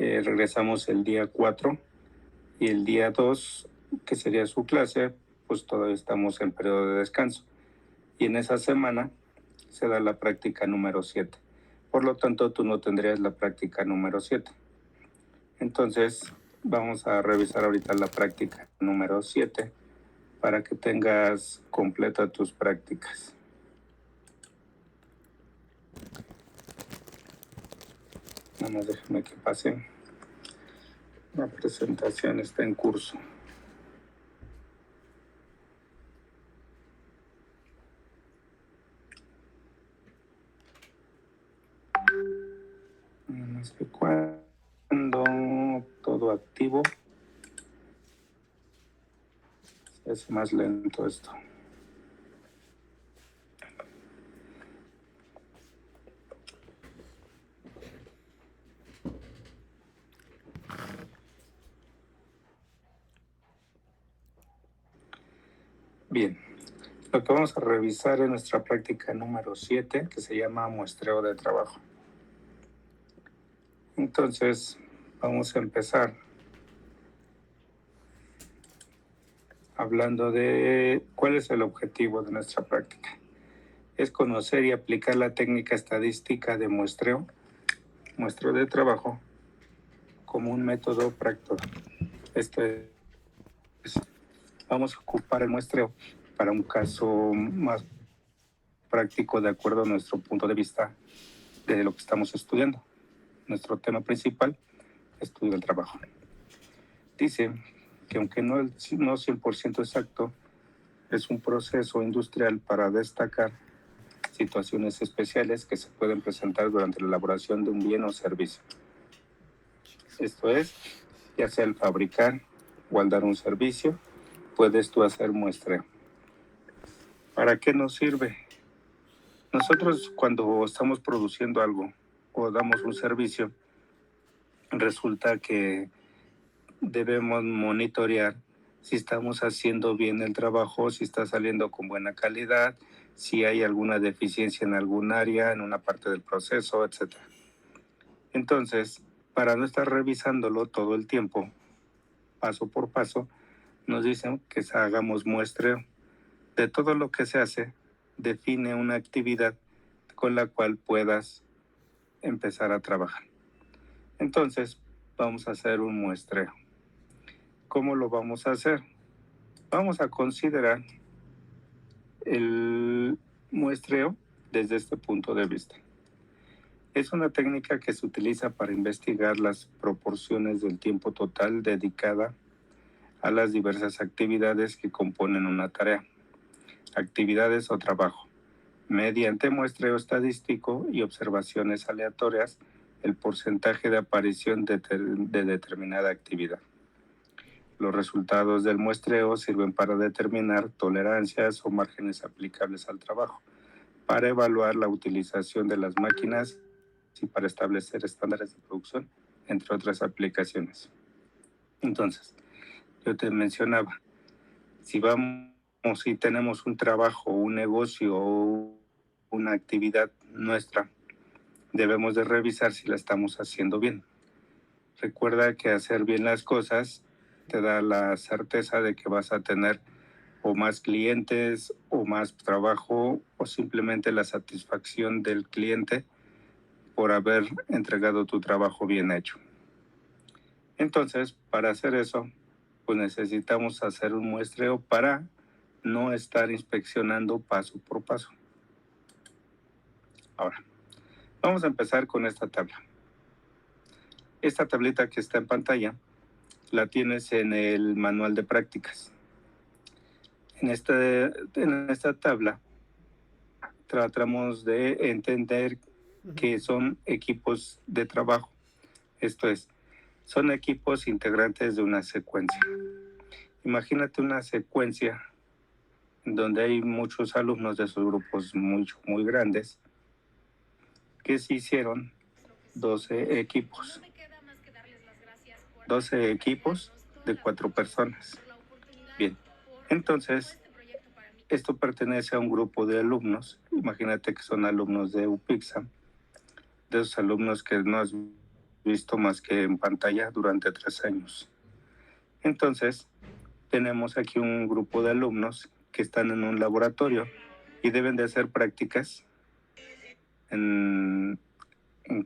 Regresamos el día 4 y el día 2, que sería su clase, pues todavía estamos en periodo de descanso. Y en esa semana se da la práctica número 7. Por lo tanto, tú no tendrías la práctica número 7. Entonces, vamos a revisar ahorita la práctica número 7 para que tengas completa tus prácticas. Nada más déjame que pase. La presentación está en curso. Nada más que cuando todo activo se hace más lento esto. Bien, lo que vamos a revisar es nuestra práctica número 7, que se llama muestreo de trabajo. Entonces, vamos a empezar hablando de cuál es el objetivo de nuestra práctica. Es conocer y aplicar la técnica estadística de muestreo de trabajo, como un método práctico. Esto es, vamos a ocupar el muestreo para un caso más práctico de acuerdo a nuestro punto de vista de lo que estamos estudiando. Nuestro tema principal, estudio del trabajo. Dice que aunque no 100% exacto, es un proceso industrial para destacar situaciones especiales que se pueden presentar durante la elaboración de un bien o servicio. Esto es, ya sea al fabricar o al dar un servicio, puedes tú hacer muestreo. ¿Para qué nos sirve? Nosotros cuando estamos produciendo algo o damos un servicio, resulta que debemos monitorear si estamos haciendo bien el trabajo, si está saliendo con buena calidad, si hay alguna deficiencia en algún área, en una parte del proceso, etc. Entonces, para no estar revisándolo todo el tiempo, paso por paso, nos dicen que hagamos muestreo. De todo lo que se hace, define una actividad con la cual puedas empezar a trabajar. Entonces, vamos a hacer un muestreo. ¿Cómo lo vamos a hacer? Vamos a considerar el muestreo desde este punto de vista. Es una técnica que se utiliza para investigar las proporciones del tiempo total dedicada a las diversas actividades que componen una tarea, actividades o trabajo. Mediante muestreo estadístico y observaciones aleatorias, el porcentaje de aparición de determinada actividad. Los resultados del muestreo sirven para determinar tolerancias o márgenes aplicables al trabajo, para evaluar la utilización de las máquinas y para establecer estándares de producción, entre otras aplicaciones. Entonces, yo te mencionaba, si tenemos un trabajo, un negocio o una actividad nuestra, debemos de revisar si la estamos haciendo bien. Recuerda que hacer bien las cosas te da la certeza de que vas a tener o más clientes o más trabajo o simplemente la satisfacción del cliente por haber entregado tu trabajo bien hecho. Entonces, para hacer eso, pues necesitamos hacer un muestreo para no estar inspeccionando paso por paso. Ahora, vamos a empezar con esta tabla. Esta tablita que está en pantalla la tienes en el manual de prácticas. En esta tabla tratamos de entender que son equipos de trabajo. Esto es, son equipos integrantes de una secuencia. Imagínate una secuencia donde hay muchos alumnos de esos grupos muy grandes que se hicieron 12 equipos. 12 equipos de 4 personas. Bien, entonces, esto pertenece a un grupo de alumnos. Imagínate que son alumnos de UPIXA, de esos alumnos que no has visto más que en pantalla durante 3 años. Entonces, tenemos aquí un grupo de alumnos que están en un laboratorio y deben de hacer prácticas. En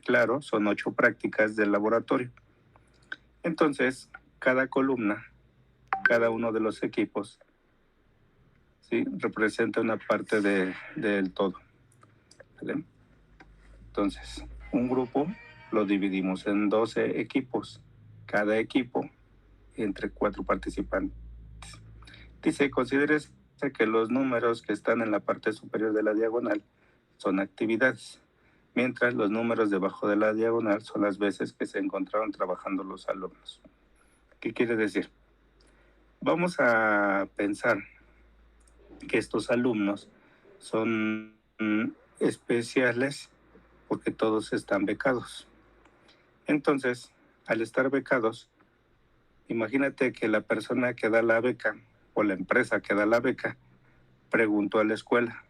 claro, son 8 prácticas del laboratorio. Entonces, cada columna, cada uno de los equipos, ¿sí?, representa una parte del todo. ¿Vale? Entonces, un grupo lo dividimos en 12 equipos, cada equipo entre 4 participantes. Dice, considérese que los números que están en la parte superior de la diagonal son actividades, mientras los números debajo de la diagonal son las veces que se encontraron trabajando los alumnos. ¿Qué quiere decir? Vamos a pensar que estos alumnos son especiales porque todos están becados. Entonces, al estar becados, imagínate que la persona que da la beca o la empresa que da la beca preguntó a la escuela,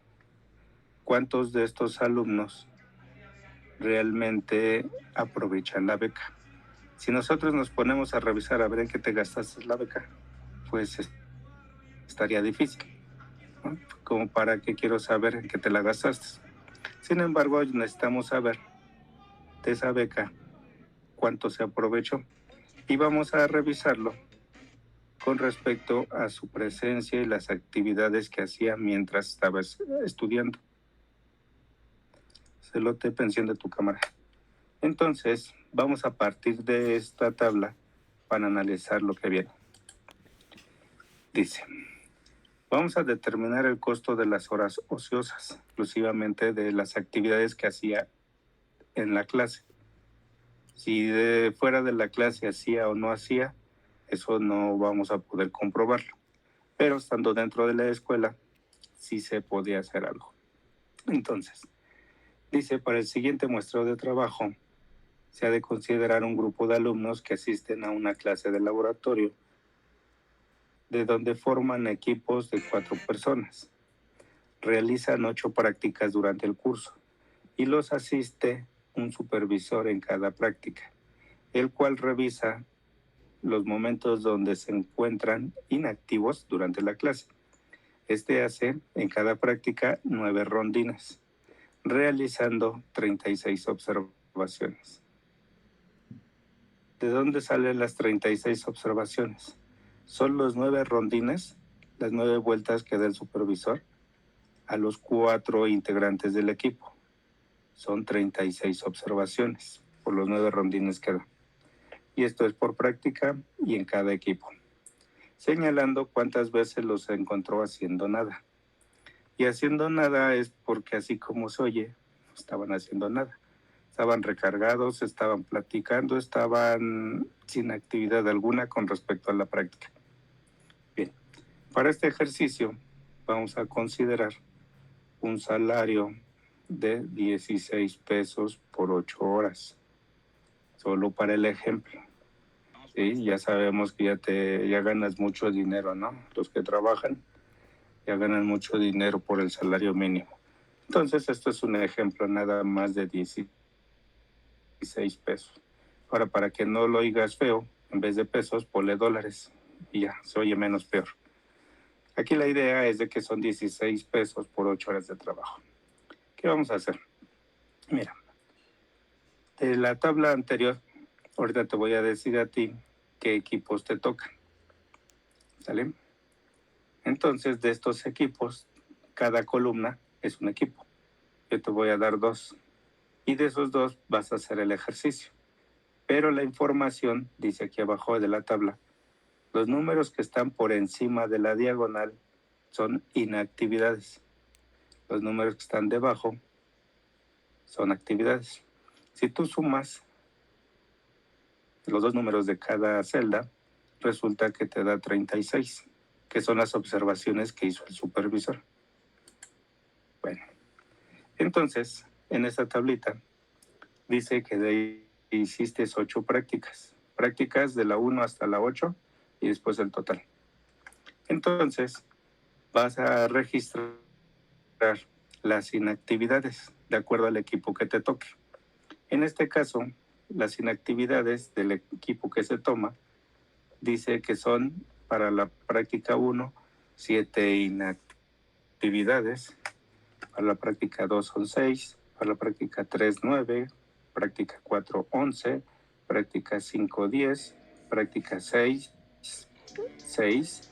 ¿cuántos de estos alumnos realmente aprovechan la beca? Si nosotros nos ponemos a revisar a ver en qué te gastaste la beca, pues estaría difícil, ¿no? Como para qué quiero saber en qué te la gastaste. Sin embargo, necesitamos saber de esa beca cuánto se aprovechó y vamos a revisarlo con respecto a su presencia y las actividades que hacía mientras estaba estudiando. Se lo te pensión de tu cámara. Entonces, vamos a partir de esta tabla para analizar lo que viene. Dice, vamos a determinar el costo de las horas ociosas, exclusivamente de las actividades que hacía en la clase. Si de fuera de la clase hacía o no hacía, eso no vamos a poder comprobarlo. Pero estando dentro de la escuela, sí se podía hacer algo. Entonces, dice, para el siguiente muestreo de trabajo, se ha de considerar un grupo de alumnos que asisten a una clase de laboratorio, de donde forman equipos de 4 personas. Realizan 8 prácticas durante el curso y los asiste un supervisor en cada práctica, el cual revisa los momentos donde se encuentran inactivos durante la clase. Este hace en cada práctica 9 rondines, realizando 36 observaciones. ¿De dónde salen las 36 observaciones? Son los 9 rondines, las 9 vueltas que da el supervisor a los 4 integrantes del equipo. Son 36 observaciones por los 9 rondines que da. Y esto es por práctica y en cada equipo, señalando cuántas veces los encontró haciendo nada. Y haciendo nada es porque así como se oye, no estaban haciendo nada. Estaban recargados, estaban platicando, estaban sin actividad alguna con respecto a la práctica. Bien, para este ejercicio vamos a considerar un salario de 16 pesos por 8 horas, solo para el ejemplo. Sí, ya sabemos que ya ganas mucho dinero, ¿no? Los que trabajan ya ganan mucho dinero por el salario mínimo. Entonces, esto es un ejemplo nada más de 16 pesos. Ahora, para que no lo oigas feo, en vez de pesos, ponle dólares y ya, se oye menos peor. Aquí la idea es de que son 16 pesos por 8 horas de trabajo. ¿Qué vamos a hacer? Mira, de la tabla anterior, ahorita te voy a decir a ti qué equipos te tocan. ¿Sale? Entonces, de estos equipos, cada columna es un equipo. Yo te voy a dar 2. Y de esos 2 vas a hacer el ejercicio. Pero la información, dice aquí abajo de la tabla, los números que están por encima de la diagonal son inactividades. Los números que están debajo son actividades. Si tú sumas los 2 números de cada celda, resulta que te da 36, que son las observaciones que hizo el supervisor. Bueno, entonces, en esta tablita dice que hiciste 8 prácticas. Prácticas de la 1 hasta la 8 y después el total. Entonces, vas a registrar las inactividades de acuerdo al equipo que te toque. En este caso, las inactividades del equipo que se toma, dice que son para la práctica 1, 7 inactividades, para la práctica 2 son 6, para la práctica 3, 9, práctica 4, 11, práctica 5, 10, práctica 6, 6,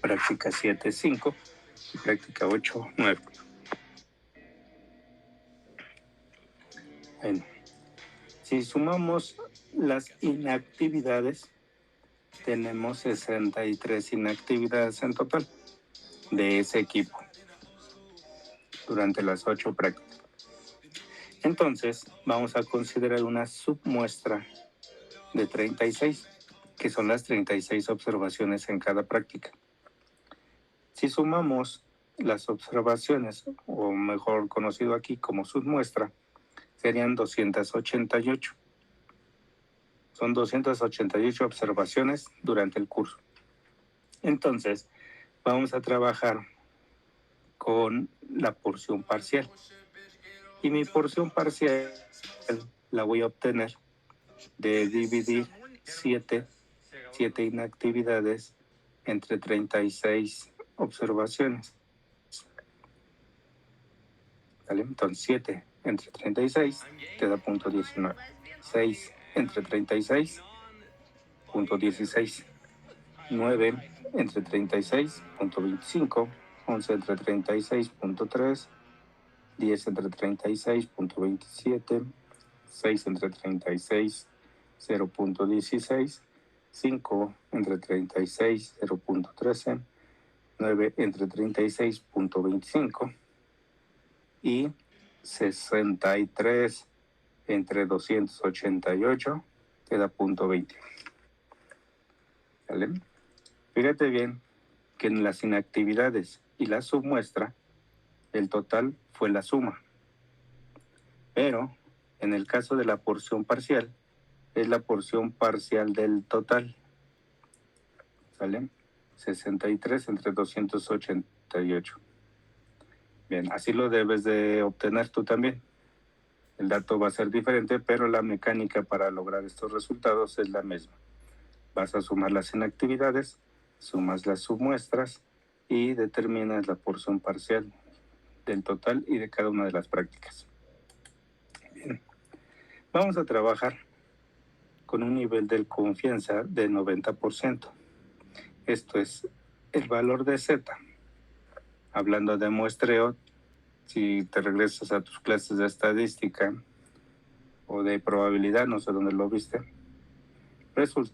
práctica 7, 5 y práctica 8, 9. Bueno, si sumamos las inactividades, tenemos 63 inactividades en total de ese equipo durante las 8 prácticas. Entonces, vamos a considerar una submuestra de 36, que son las 36 observaciones en cada práctica. Si sumamos las observaciones, o mejor conocido aquí como submuestra, serían 288. Son 288 observaciones durante el curso. Entonces, vamos a trabajar con la porción parcial. Y mi porción parcial la voy a obtener de dividir 7 inactividades entre 36 observaciones. ¿Vale? Entonces 7 entre 36 te da punto 19. 6 entre 36, punto 16. 9 entre 36, punto 25. 11 entre 36, punto 3. 10 entre 36, punto 27. 6 entre 36, 0.16. 5 entre 36, 0.13. 9 entre 36, punto 25. Y 63 entre 288 te da punto 20. ¿Vale? Fíjate bien que en las inactividades y la submuestra, el total fue la suma. Pero en el caso de la porción parcial, es la porción parcial del total. ¿Vale? 63 entre 288. Bien, así lo debes de obtener tú también. El dato va a ser diferente, pero la mecánica para lograr estos resultados es la misma. Vas a sumar las inactividades, sumas las submuestras y determinas la porción parcial del total y de cada una de las prácticas. Bien, vamos a trabajar con un nivel de confianza de 90%. Esto es el valor de Z. Hablando de muestreo, si te regresas a tus clases de estadística o de probabilidad, no sé dónde lo viste, resulta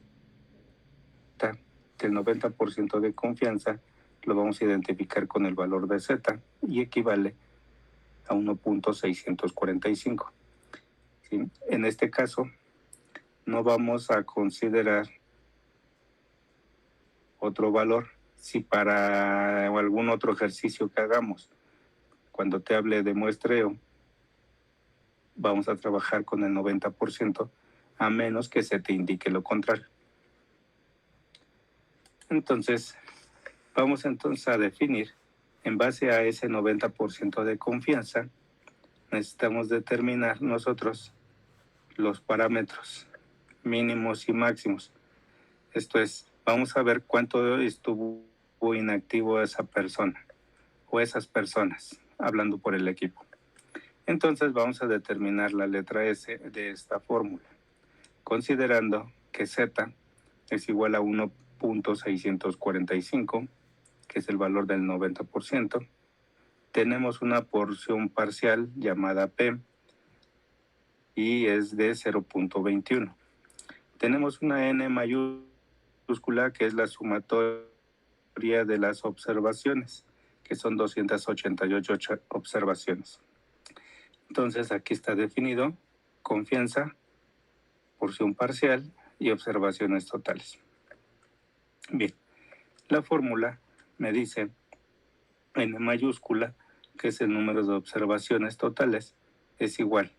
que el 90% de confianza lo vamos a identificar con el valor de Z y equivale a 1.645. ¿Sí? En este caso, no vamos a considerar otro valor si para algún otro ejercicio que hagamos, cuando te hable de muestreo, vamos a trabajar con el 90%, a menos que se te indique lo contrario. Entonces, vamos entonces a definir, en base a ese 90% de confianza, necesitamos determinar nosotros los parámetros mínimos y máximos. Esto es, vamos a ver cuánto estuvo inactivo esa persona o esas personas, hablando por el equipo. Entonces vamos a determinar la letra S de esta fórmula, considerando que Z es igual a 1.645, que es el valor del 90%. Tenemos una porción parcial llamada P y es de 0.21. Tenemos una N mayúscula que es la sumatoria de las observaciones, que son 288 observaciones. Entonces aquí está definido confianza, porción parcial y observaciones totales. Bien, la fórmula me dice N mayúscula, que es el número de observaciones totales, es igual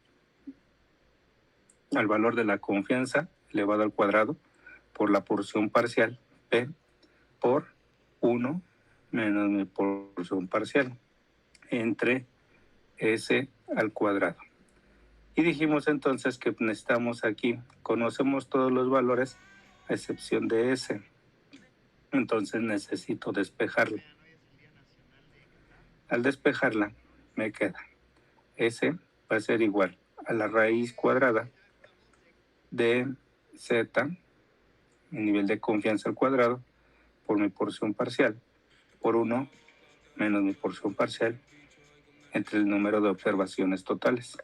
al valor de la confianza elevado al cuadrado por la porción parcial P por 1 menos mi porción parcial entre S al cuadrado. Y dijimos entonces que necesitamos aquí, conocemos todos los valores a excepción de S. Entonces necesito despejarla. Al despejarla me queda S va a ser igual a la raíz cuadrada de Z, el nivel de confianza al cuadrado, por mi porción parcial, por 1 menos mi porción parcial, entre el número de observaciones totales.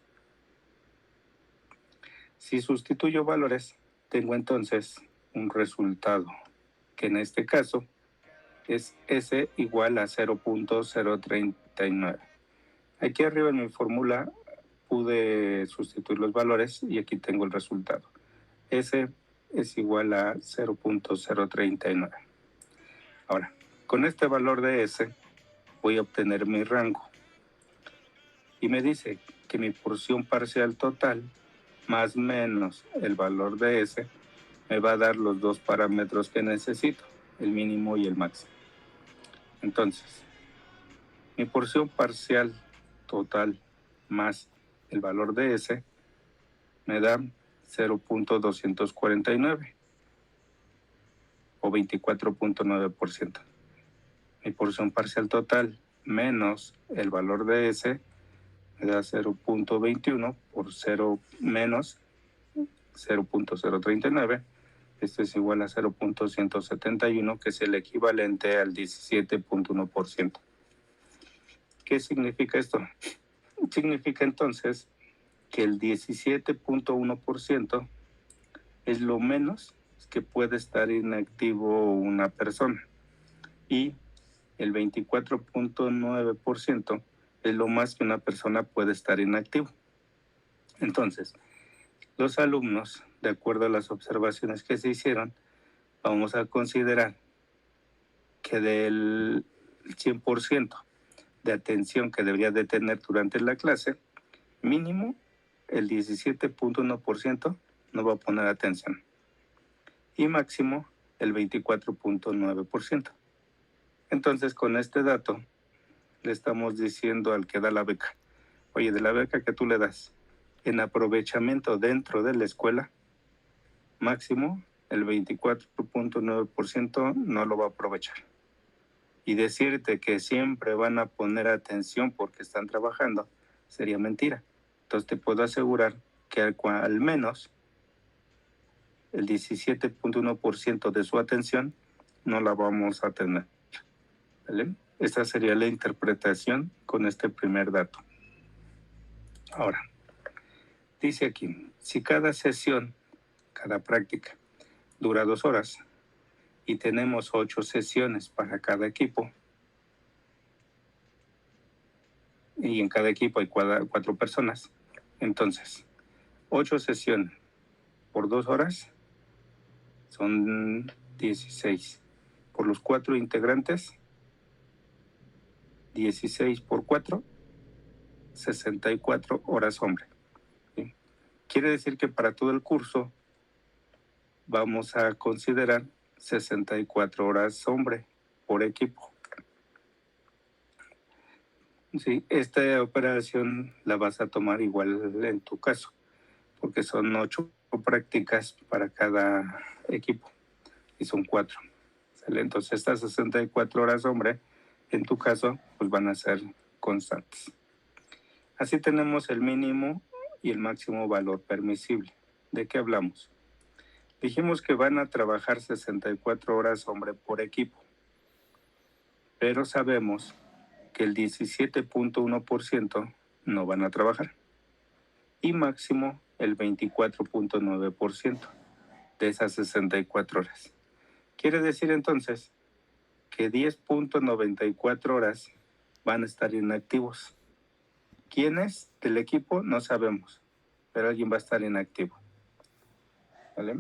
Si sustituyo valores, tengo entonces un resultado, que en este caso es S igual a 0.039. Aquí arriba en mi fórmula pude sustituir los valores y aquí tengo el resultado. S es igual a 0.039. Ahora, con este valor de S voy a obtener mi rango. Y me dice que mi porción parcial total más menos el valor de S me va a dar los dos parámetros que necesito, el mínimo y el máximo. Entonces, mi porción parcial total más el valor de S me da 0.249 o 24.9%. Mi porción parcial total menos el valor de S me da 0.21 por 0 menos 0.039. Esto es igual a 0.171, que es el equivalente al 17.1%. ¿Qué significa esto? Significa entonces que el 17.1% es lo menos que puede estar inactivo una persona y el 24.9% es lo más que una persona puede estar inactivo. Entonces, los alumnos, de acuerdo a las observaciones que se hicieron, vamos a considerar que del 100% de atención que debería de tener durante la clase, mínimo el 17.1% no va a poner atención y máximo el 24.9%. Entonces, con este dato, le estamos diciendo al que da la beca, oye, de la beca que tú le das, en aprovechamiento dentro de la escuela, máximo el 24.9% no lo va a aprovechar. Y decirte que siempre van a poner atención porque están trabajando sería mentira. Entonces te puedo asegurar que al menos el 17.1% de su atención no la vamos a tener. ¿Vale? Esa sería la interpretación con este primer dato. Ahora, dice aquí, si cada sesión, cada práctica, dura 2 horas y tenemos 8 sesiones para cada equipo, y en cada equipo hay 4 personas, entonces 8 sesiones por 2 horas son 16. Por los 4 integrantes, 16 por 4, 64 horas hombre. ¿Sí? Quiere decir que para todo el curso vamos a considerar 64 horas hombre por equipo. Sí, esta operación la vas a tomar igual en tu caso, porque son 8 prácticas para cada equipo y son 4. ¿Sale? Entonces estas 64 horas hombre, en tu caso, pues van a ser constantes. Así tenemos el mínimo y el máximo valor permisible. ¿De qué hablamos? Dijimos que van a trabajar 64 horas hombre por equipo, pero sabemos que el 17.1% no van a trabajar y máximo el 24.9% de esas 64 horas. Quiere decir entonces que 10.94 horas van a estar inactivos. ¿Quiénes del equipo? No sabemos, pero alguien va a estar inactivo. ¿Vale?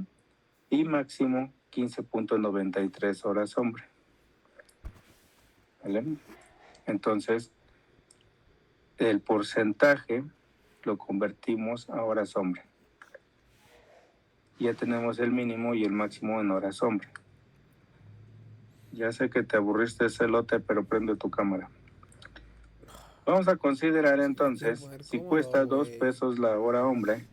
Y máximo 15.93 horas hombre. ¿Vale? Entonces, el porcentaje lo convertimos a horas hombre. Ya tenemos el mínimo y el máximo en horas hombre. Ya sé que te aburriste ese lote, pero prende tu cámara. Vamos a considerar entonces, mujer si cómodo, cuesta 2 güey. pesos la hora hombre,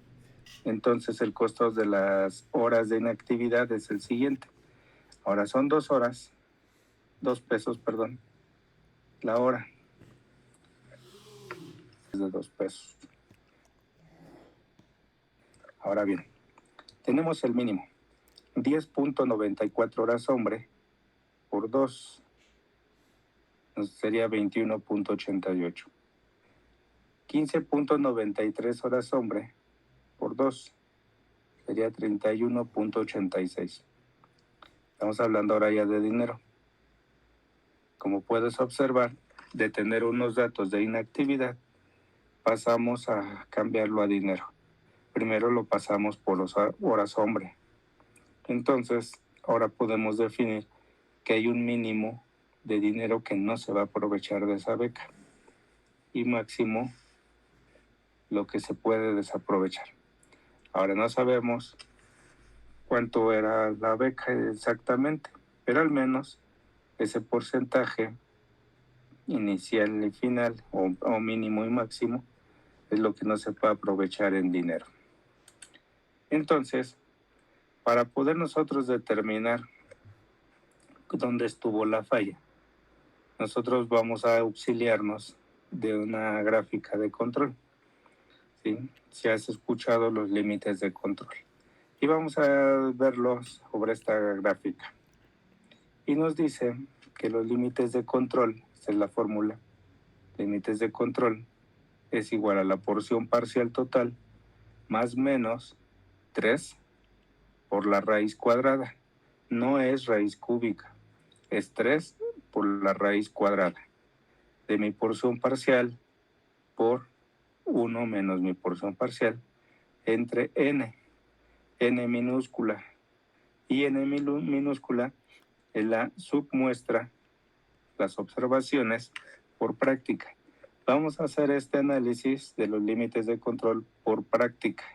entonces el costo de las horas de inactividad es el siguiente. Ahora son 2 horas, 2 pesos, perdón, la hora es de 2 pesos. Ahora bien, tenemos el mínimo, 10.94 horas hombre por 2, sería 21.88. 15.93 horas hombre por 2, sería 31.86. Estamos hablando ahora ya de dinero. Como puedes observar, de tener unos datos de inactividad, pasamos a cambiarlo a dinero. Primero lo pasamos por horas hombre. Entonces, ahora podemos definir que hay un mínimo de dinero que no se va a aprovechar de esa beca y máximo lo que se puede desaprovechar. Ahora no sabemos cuánto era la beca exactamente, pero al menos ese porcentaje inicial y final, o mínimo y máximo, es lo que no se puede aprovechar en dinero. Entonces, para poder nosotros determinar dónde estuvo la falla, nosotros vamos a auxiliarnos de una gráfica de control. ¿Sí? Si has escuchado los límites de control. Y vamos a verlos sobre esta gráfica. Y nos dice que los límites de control, esta es la fórmula, límites de control es igual a la porción parcial total más menos 3 por la raíz cuadrada. No es raíz cúbica, es 3 por la raíz cuadrada de mi porción parcial por 1 menos mi porción parcial entre n minúscula, y n minúscula es la submuestra, las observaciones por práctica. Vamos a hacer este análisis de los límites de control por práctica.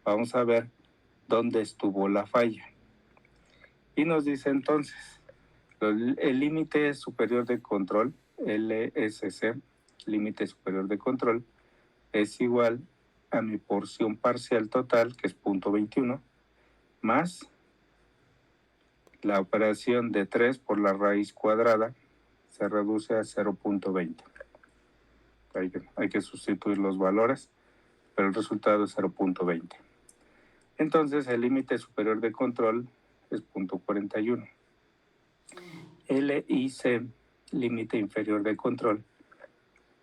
Vamos a ver dónde estuvo la falla. Y nos dice entonces, el límite superior de control, LSC, límite superior de control, es igual a mi porción parcial total, que es 0.21, más la operación de 3 por la raíz cuadrada, se reduce a 0.20. Hay que sustituir los valores, pero el resultado es 0.20. Entonces el límite superior de control es 0.41. LIC, límite inferior de control,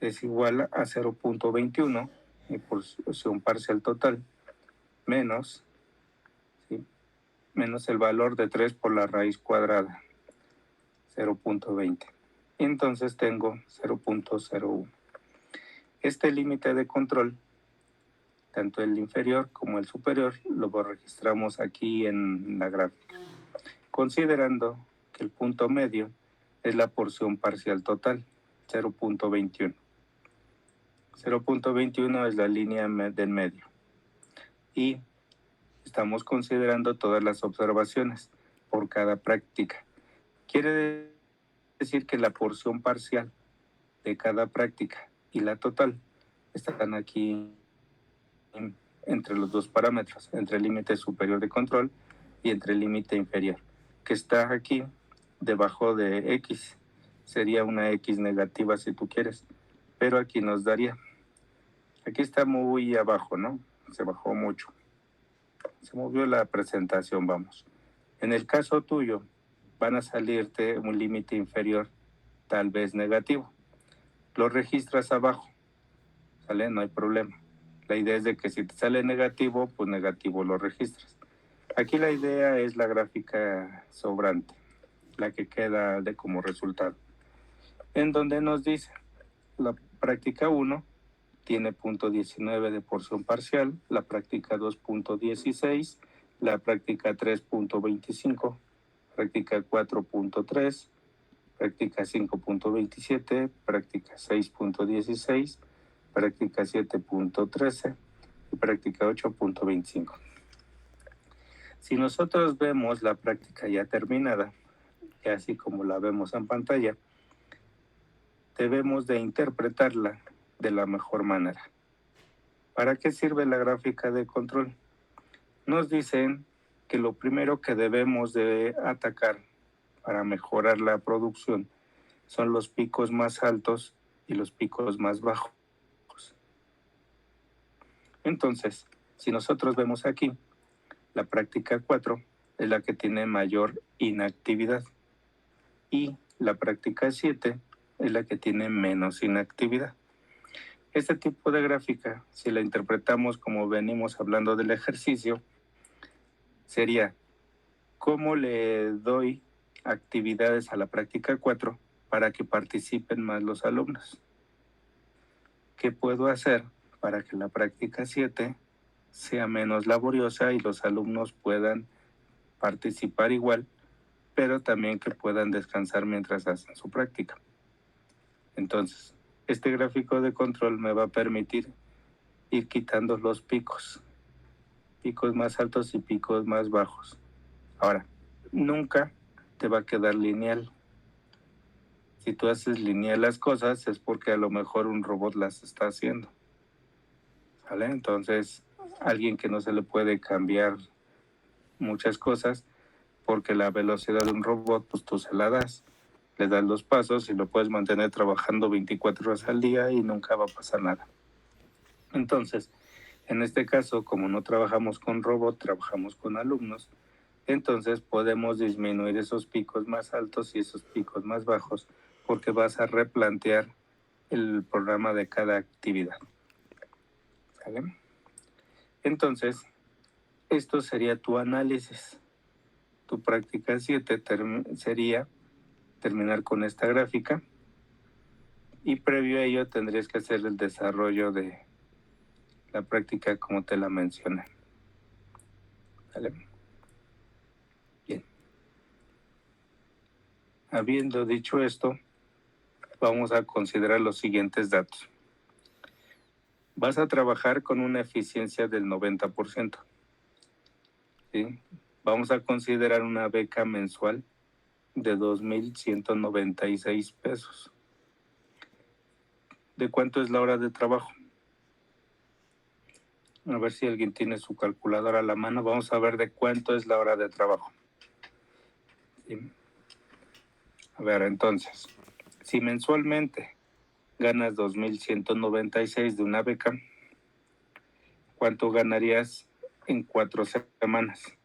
es igual a 0.21, mi porción parcial total, menos, ¿sí?, menos el valor de 3 por la raíz cuadrada, 0.20. Entonces tengo 0.01. Este límite de control, tanto el inferior como el superior, lo registramos aquí en la gráfica, considerando que el punto medio es la porción parcial total, 0.21. 0.21 es la línea del medio. Y estamos considerando todas las observaciones por cada práctica. Quiere decir que la porción parcial de cada práctica y la total están aquí entre los dos parámetros, entre el límite superior de control y entre el límite inferior, que está aquí debajo de X. Sería una X negativa si tú quieres, pero aquí nos daría. Aquí está muy abajo, ¿no? Se bajó mucho. Se movió la presentación, vamos. En el caso tuyo, van a salirte un límite inferior, tal vez negativo. Lo registras abajo, ¿sale? No hay problema. La idea es de que si te sale negativo, pues negativo lo registras. Aquí la idea es la gráfica sobrante, la que queda de como resultado, en donde nos dice la práctica 1 tiene 0.19 de porción parcial, la práctica 2.16, la práctica 3.25, práctica 4.3, práctica 5.27, práctica 6.16, práctica 7.13 y práctica 8.25. Si nosotros vemos la práctica ya terminada, y así como la vemos en pantalla, debemos de interpretarla de la mejor manera. ¿Para qué sirve la gráfica de control? Nos dicen que lo primero que debemos de atacar para mejorar la producción son los picos más altos y los picos más bajos. Entonces, si nosotros vemos aquí, la práctica 4 es la que tiene mayor inactividad y la práctica 7 es la que tiene menos inactividad. Este tipo de gráfica, si la interpretamos como venimos hablando del ejercicio, sería cómo le doy actividades a la práctica 4 para que participen más los alumnos. ¿Qué puedo hacer para que la práctica 7 sea menos laboriosa y los alumnos puedan participar igual, pero también que puedan descansar mientras hacen su práctica? Entonces, este gráfico de control me va a permitir ir quitando los picos más altos y picos más bajos. Ahora, nunca te va a quedar lineal. Si tú haces lineal las cosas es porque a lo mejor un robot las está haciendo. ¿Vale? Entonces, alguien que no se le puede cambiar muchas cosas porque la velocidad de un robot, pues tú se la das, le das los pasos y lo puedes mantener trabajando 24 horas al día y nunca va a pasar nada. Entonces, en este caso, como no trabajamos con robot, trabajamos con alumnos, entonces podemos disminuir esos picos más altos y esos picos más bajos porque vas a replantear el programa de cada actividad. ¿Sale? Entonces, esto sería tu análisis. Tu práctica 7 sería terminar con esta gráfica y previo a ello tendrías que hacer el desarrollo de la práctica como te la mencioné. ¿Vale? Bien. Habiendo dicho esto, vamos a considerar los siguientes datos. Vas a trabajar con una eficiencia del 90%. ¿Sí? Vamos a considerar una beca mensual de 2,196 pesos. ¿De cuánto es la hora de trabajo? A ver si alguien tiene su calculadora a la mano. Vamos a ver de cuánto es la hora de trabajo. ¿Sí? A ver, entonces, si mensualmente ganas 2,196 de una beca, ¿cuánto ganarías en 4 semanas?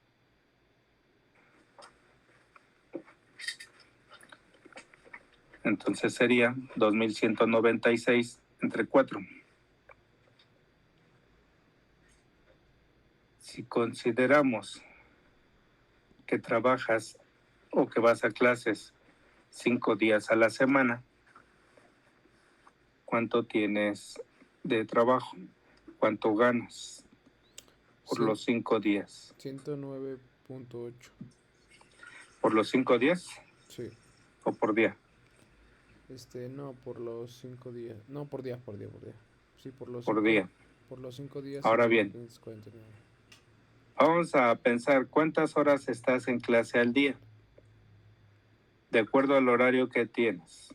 Entonces sería 2,196 entre 4. Si consideramos que trabajas o que vas a clases 5 días a la semana, ¿cuánto tienes de trabajo? ¿Cuánto ganas por los 5 días? 109.8. ¿Por los 5 días? Sí. ¿O por día? No, por los 5 días. No, por día. Sí, por los Por 5 día. por los 5 días Ahora serían bien, 549. vamos a pensar cuántas horas estás en clase al día, de acuerdo al horario que tienes.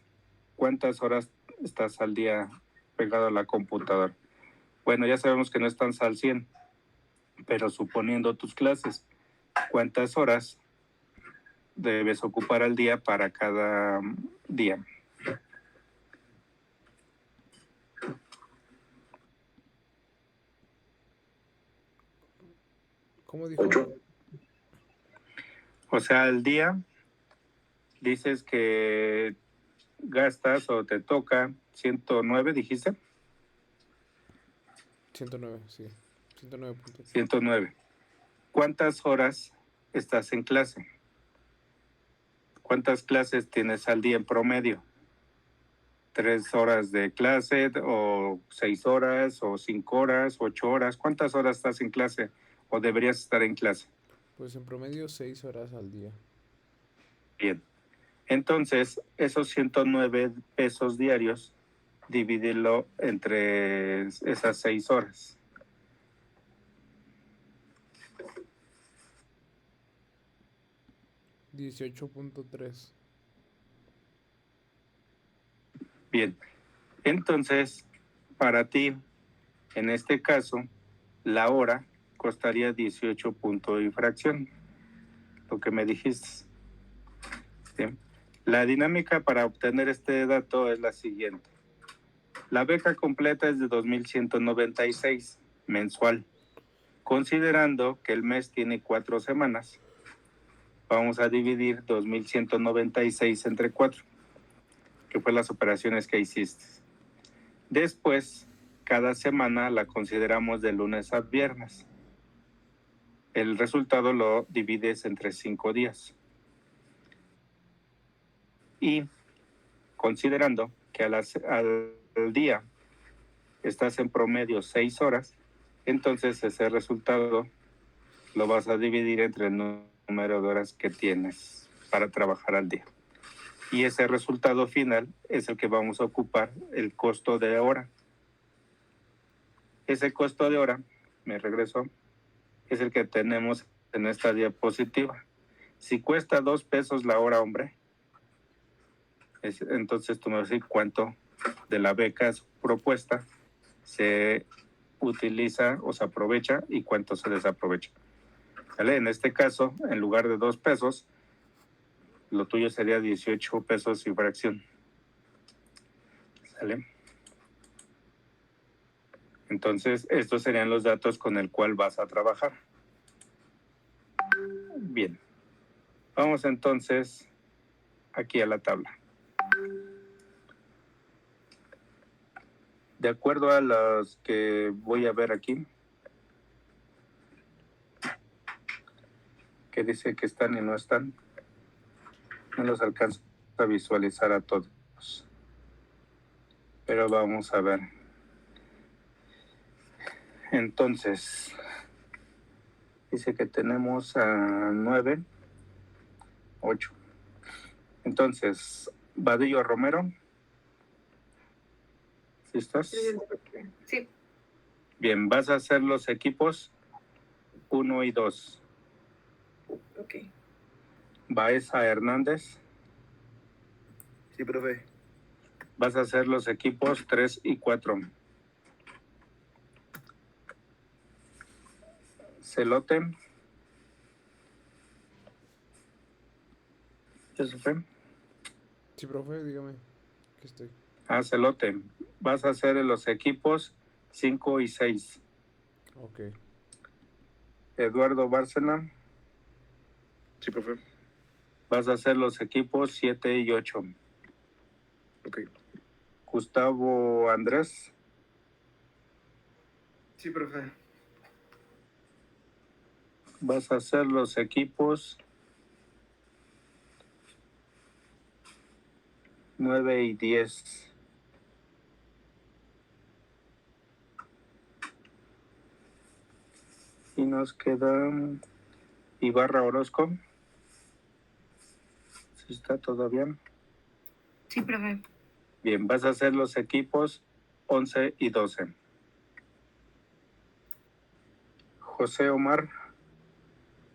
¿Cuántas horas estás al día pegado a la computadora? Bueno, ya sabemos que no estás al 100, pero suponiendo tus clases, ¿cuántas horas debes ocupar al día para cada día? ¿Cómo dijo? 8. O sea, al día dices que gastas o te toca 109, dijiste. 109, sí. 109.8. 109. ¿Cuántas horas estás en clase? ¿Cuántas clases tienes al día en promedio? 3 horas de clase o 6 horas o 5 horas, 8 horas. ¿Cuántas horas estás en clase o deberías estar en clase? Pues en promedio 6 horas al día. Bien. Entonces, esos 109 pesos diarios, divídelo entre esas 6 horas. 18.3. Bien, entonces, para ti, en este caso, la hora costaría 18 puntos y fracción, lo que me dijiste. Bien. La dinámica para obtener este dato es la siguiente. La beca completa es de 2,196 mensual. Considerando que el mes tiene 4 semanas, vamos a dividir 2,196 entre 4, que fue las operaciones que hiciste. Después, cada semana la consideramos de lunes a viernes. El resultado lo divides entre 5 días. Y considerando que al día estás en promedio 6 horas, entonces ese resultado lo vas a dividir entre el número de horas que tienes para trabajar al día. Y ese resultado final es el que vamos a ocupar, el costo de hora. Ese costo de hora, me regreso, es el que tenemos en esta diapositiva. Si cuesta 2 pesos la hora, hombre, entonces tú me vas a decir cuánto de la beca propuesta se utiliza o se aprovecha y cuánto se desaprovecha. ¿Vale? En este caso, en lugar de 2 pesos, lo tuyo sería 18 pesos y fracción. ¿Sale? Entonces, estos serían los datos con el cual vas a trabajar. Bien. Vamos entonces aquí a la tabla. De acuerdo a los que voy a ver aquí, que dice que están y no están, no los alcanzo a visualizar a todos. Pero vamos a ver. Entonces, dice que tenemos a 9, 8. Entonces, Vadillo Romero. ¿Sí estás? Sí. Bien, vas a hacer los equipos 1 y 2. Ok. Baeza Hernández. Sí, profe. Vas a hacer los equipos 3 y 4. Celote. ¿Eso fue? Sí, profe, dígame. Aquí estoy. Celote. Vas a hacer los equipos 5 y 6. Ok. Eduardo Bárcena. Sí, profe. Vas a hacer los equipos 7 y 8. Ok. Gustavo Andrés. Sí, profe. Vas a hacer los equipos 9 y 10. Y nos queda Ibarra Orozco. ¿Sí está todo bien? Sí, profe. Bien, vas a hacer los equipos 11 y 12. José Omar,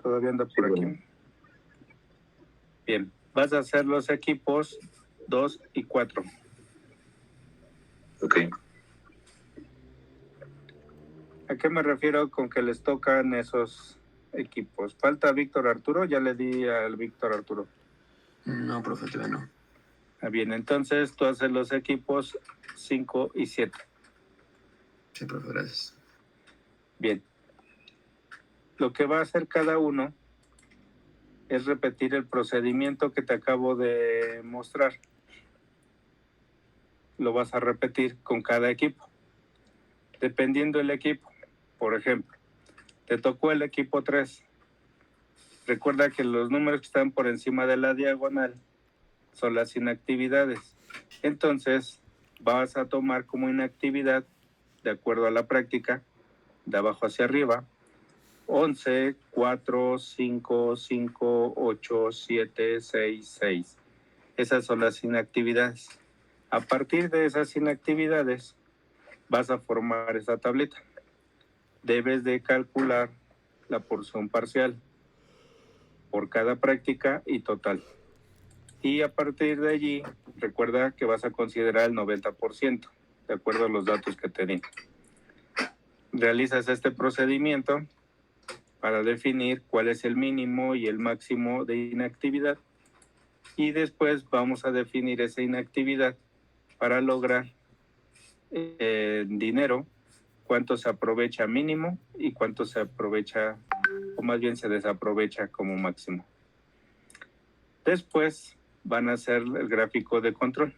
todavía anda por aquí. Bien, vas a hacer los equipos 2 y 4. Ok. ¿A qué me refiero con que les tocan esos equipos? Falta Víctor Arturo, ya le di al Víctor Arturo. No, profe, todavía no. Bien, entonces tú haces los equipos 5 y 7. Sí, profe, gracias. Bien. Lo que va a hacer cada uno es repetir el procedimiento que te acabo de mostrar. Lo vas a repetir con cada equipo. Dependiendo del equipo. Por ejemplo, te tocó el equipo 3. Recuerda que los números que están por encima de la diagonal son las inactividades. Entonces, vas a tomar como inactividad, de acuerdo a la práctica, de abajo hacia arriba, 11, 4, 5, 5, 8, 7, 6, 6. Esas son las inactividades. A partir de esas inactividades, vas a formar esa tableta. Debes de calcular la porción parcial por cada práctica y total. Y a partir de allí, recuerda que vas a considerar el 90%, de acuerdo a los datos que te di. Realizas este procedimiento para definir cuál es el mínimo y el máximo de inactividad. Y después vamos a definir esa inactividad para lograr dinero, cuánto se aprovecha mínimo y cuánto se aprovecha, o más bien se desaprovecha como máximo. Después van a hacer el gráfico de control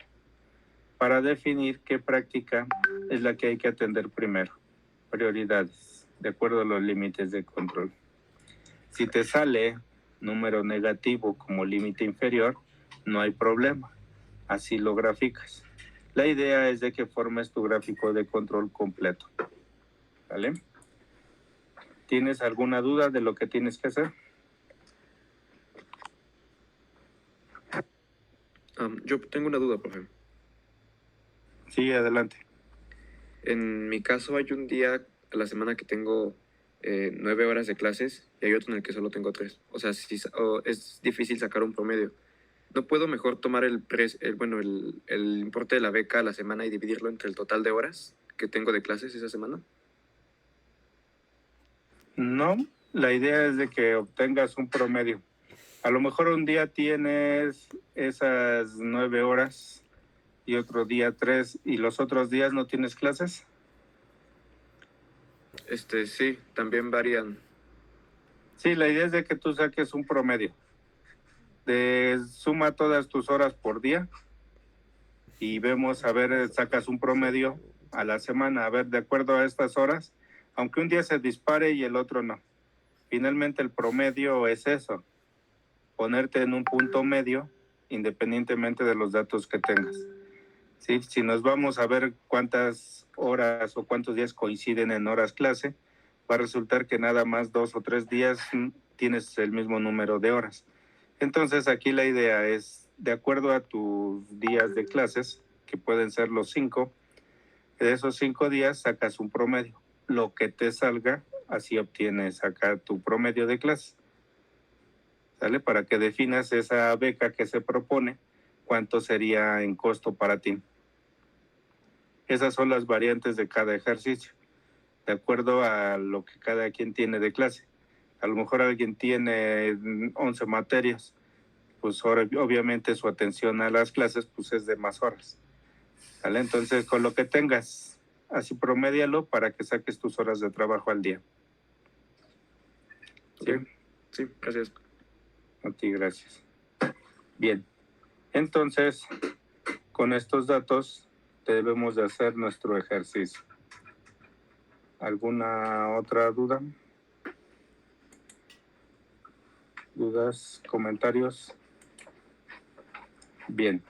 para definir qué práctica es la que hay que atender primero. Prioridades, de acuerdo a los límites de control. Si te sale número negativo como límite inferior, no hay problema. Así lo graficas. La idea es de que formes tu gráfico de control completo. ¿Vale? ¿Tienes alguna duda de lo que tienes que hacer? Yo tengo una duda, profe. Sí, adelante. En mi caso hay un día a la semana que tengo 9 horas de clases y hay otro en el que solo tengo 3. O sea, es difícil sacar un promedio. ¿No puedo mejor tomar el importe de la beca a la semana y dividirlo entre el total de horas que tengo de clases esa semana? No, la idea es de que obtengas un promedio. A lo mejor un día tienes esas 9 horas y otro día 3 y los otros días no tienes clases. Sí, también varían. Sí, la idea es de que tú saques un promedio. Suma todas tus horas por día y vemos, a ver, sacas un promedio a la semana, a ver, de acuerdo a estas horas, aunque un día se dispare y el otro no. Finalmente el promedio es eso, ponerte en un punto medio independientemente de los datos que tengas. ¿Sí? Si nos vamos a ver cuántas horas o cuántos días coinciden en horas clase, va a resultar que nada más 2 o 3 días tienes el mismo número de horas. Entonces aquí la idea es, de acuerdo a tus días de clases, que pueden ser los 5, de esos 5 días sacas un promedio. Lo que te salga, así obtienes acá tu promedio de clase. ¿Sale? Para que definas esa beca que se propone, cuánto sería en costo para ti. Esas son las variantes de cada ejercicio, de acuerdo a lo que cada quien tiene de clase. A lo mejor alguien tiene 11 materias, pues obviamente su atención a las clases pues es de más horas. ¿Vale? Entonces, con lo que tengas, así promédialo para que saques tus horas de trabajo al día. ¿Sí? Okay. Sí, gracias. A ti, gracias. Bien, entonces, con estos datos debemos de hacer nuestro ejercicio. ¿Alguna otra duda? ¿Dudas? ¿Comentarios? Bien.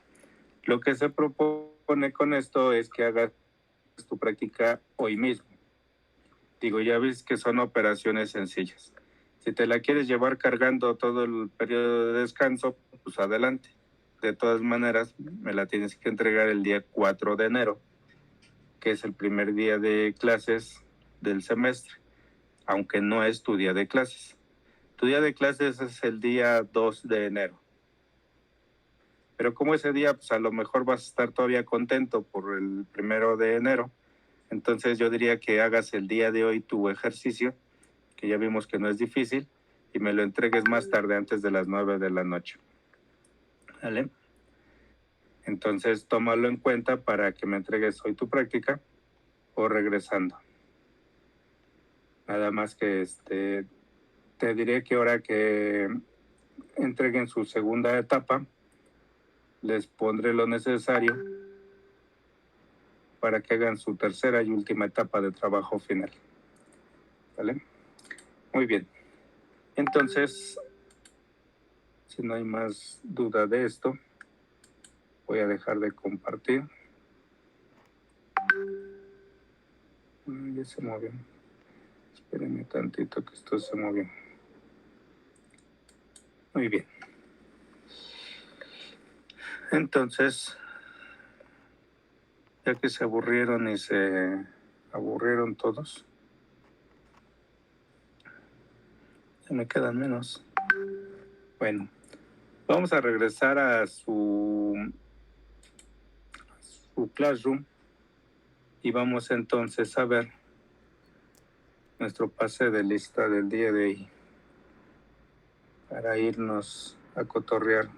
Lo que se propone con esto es que hagas tu práctica hoy mismo. Digo, ya ves que son operaciones sencillas. Si te la quieres llevar cargando todo el periodo de descanso, pues adelante. De todas maneras, me la tienes que entregar el día 4 de enero, que es el primer día de clases del semestre, aunque no es tu día de clases. Tu día de clases es el día 2 de enero. Pero como ese día, pues a lo mejor vas a estar todavía contento por el 1 de enero, entonces yo diría que hagas el día de hoy tu ejercicio, que ya vimos que no es difícil, y me lo entregues más tarde, antes de las 9 de la noche. ¿Vale? Entonces tómalo en cuenta para que me entregues hoy tu práctica o regresando. Nada más que te diré que ahora que entreguen su segunda etapa, les pondré lo necesario para que hagan su tercera y última etapa de trabajo final. ¿Vale? Muy bien. Entonces, si no hay más duda de esto, voy a dejar de compartir. Ya se movió. Espérenme tantito que esto se movió. Muy bien. Entonces, ya que se aburrieron y se aburrieron todos, ya me quedan menos. Bueno, Vamos a regresar a su Classroom y vamos entonces a ver nuestro pase de lista del día de hoy para irnos a cotorrear.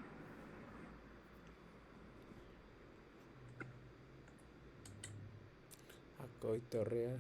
A cotorrear.